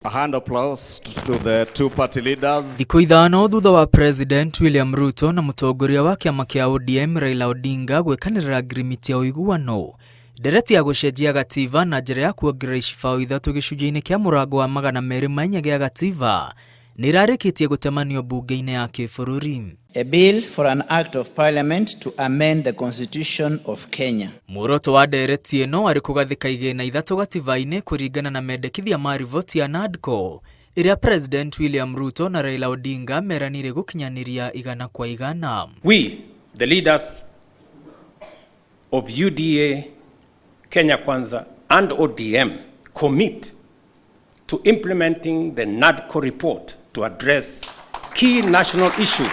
A hand applause to the two party leaders. Thikũ ithano thutha wa President William Ruto na mũtongoria wa kĩama kĩa ODM Raila Odinga gwĩkanĩrĩra agreement ya ũiguano, ndereti ya gũcenjia gatiba na njĩra ya kuongerera icibao ithatũ gĩcunjĩ-inĩ kĩa mũrango wa 204 gĩa gatiba nĩ ĩrarĩkĩtie gũtemanio bunge-inĩ ya kĩbũrũri. A bill for an act of parliament to amend the constitution of Kenya. Muoroto wa ndereti ĩno arĩ kũgathĩka igĩna ithatũ gatiba-inĩ kũringana na mendekithia ma riboti ya NADCO ĩrĩa President William Ruto na Raila Odinga meranire gũkinyanĩria igana kwa igana. We, the leaders of UDA, Kenya Kwanza and ODM commit to implementing the NADCO report to address key national issues.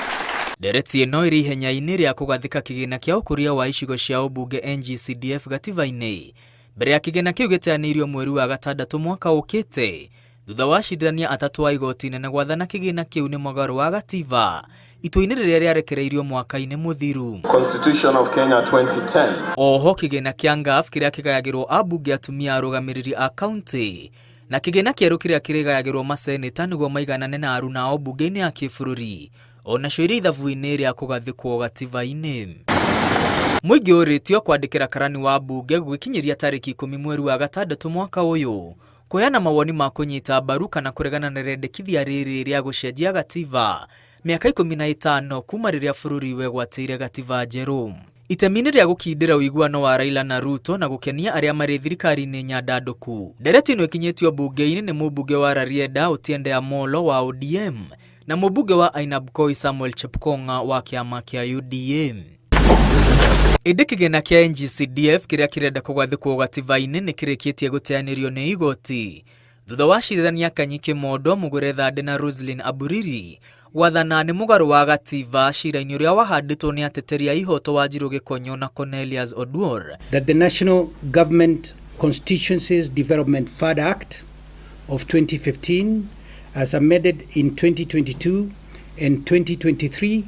Ndereti ĩno ĩrĩ ihenya-inĩ rĩa kũgathĩka kĩgĩna kĩa ũkũria wa icigo cia ũmbunge NGCDF gatiba-inĩ mbere ya kĩgĩna kĩu gĩteanĩirio mweri wa gatandatũ mwaka ũkĩte thutha wa acirithania atatũ wa igoti inene gwathana kĩgĩna kĩu nĩ mũgarũ wa gatiba itua-inĩ rĩrĩa rĩarekereirio mwaka-inĩ mũthiru. Constitution of Kenya 2010. Oho kĩgĩna kĩa ngaf kĩrĩa kĩgayagĩrwo ambunge atumia arũgamĩrĩri a kaunti na kĩgĩna kĩerũ kĩrĩa kĩrĩgayagĩrwo maseneta nĩguo maiganane na aruna ao bunge-inĩ ya kĩbũrũri onacio irĩ ithabu-inĩ rĩa kũgathĩkwo gatiba-inĩ. Mũingĩ ũrĩtio kwandĩkĩra karani wa bunge gũgĩkinyĩria tarĩki 10 mweri wa gatandatũ mwaka ũyũ kũheana mawoni ma kũnyita mbaru kana kũregana na rĩendekithia rĩrĩ rĩa gũcenjia gatiba mĩaka 15 kuma rĩrĩa bũrũri wegwatĩire gatiba njerũ. Itemi-inĩ rĩa gũkindĩra ũiguano wa Raila na Ruto na gũkenia arĩa marĩ thirikari-inĩ nyandandũku, ndereti ĩno ĩkinyĩtio bunge-inĩ nĩ mũmbunge wa Rarieda Otiende Amolo wa ODM na mũmbunge wa Ainabkoi Samuel Chepkonga wa kĩama kĩa UDA. Ĩndĩ kĩgĩna kĩa NGCDF kĩrĩa kĩrenda kũgathĩkwo gatiba-inĩ nĩ kĩrĩkĩtie gũteanĩrio nĩ igoti thutha wa acirithania Kanyi Kĩmondo, Mugure Thande na Roslyn Aburiri gwathana nĩ mũgarũ wa gatiba cira-inĩ ũrĩa wahandĩtwo nĩ ateteri a ihoto wa Njirũ Gĩkonyo na Cornelius Oduor. That the National Government Constituencies Development Fund Act of 2015 as amended in 2022 and 2023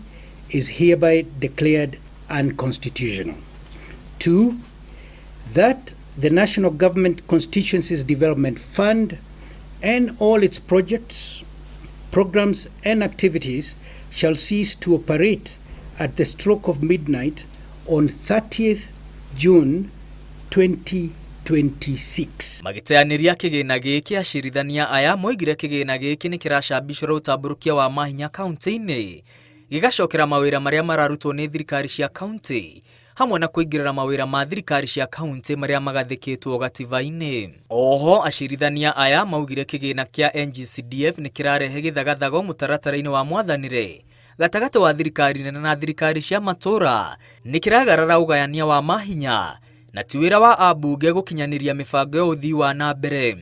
is hereby declared unconstitutional. 2. That the National Government Constituencies Development Fund and all its projects, programs and activities shall cease to operate at the stroke of midnight on 30th June 2026. Magĩteanĩria kĩgĩna gĩkĩ acirithania aya moigire kĩgĩna gĩkĩ nĩ kĩracambicũra ũtambũrũkia wa mahinya kaunti-inĩ gĩgacokera mawĩra marĩa mararutwo nĩ thirikari cia kaunti hamwe na kũingĩrĩra mawĩra ma thirikari cia kaunti marĩa magathĩkĩtwo gatiba-inĩ. Oho acirithania aya maugire kĩgĩna kĩa NGCDF nĩ kĩrarehe gĩthagathago mũtaratara-inĩ wa mwathanĩre gatagatĩ wa thirikari nene na thirikari cia matũra, nĩ kĩragarara ũgayania wa mahinya na ti wĩra wa ambunge gũkinyanĩria mĩbango ya ũthii wa na mbere.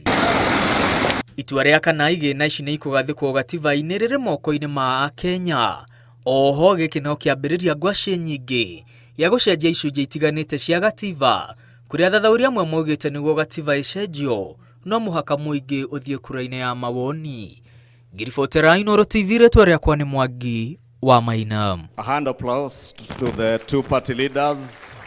Itua rĩa kana igĩna ici nĩ ikũgathĩkwo gatiba-inĩ rĩrĩ moko-inĩ ma Akenya. Oho gĩkĩ no kĩambĩrĩria ngwacĩ nyingĩ ya gũcenjia icunjĩ itiganĩte cia gatiba kũrĩa athathaũri amwe maugĩte nĩguo gatiba ĩcenjio no mũhaka mũingĩ ũthiĩ kura-inĩ ya mawoni. Ngiribotera Inooro TV, rĩtwa rĩakwa nĩ Mwangi wa Maina. A hand applause to the two party leaders.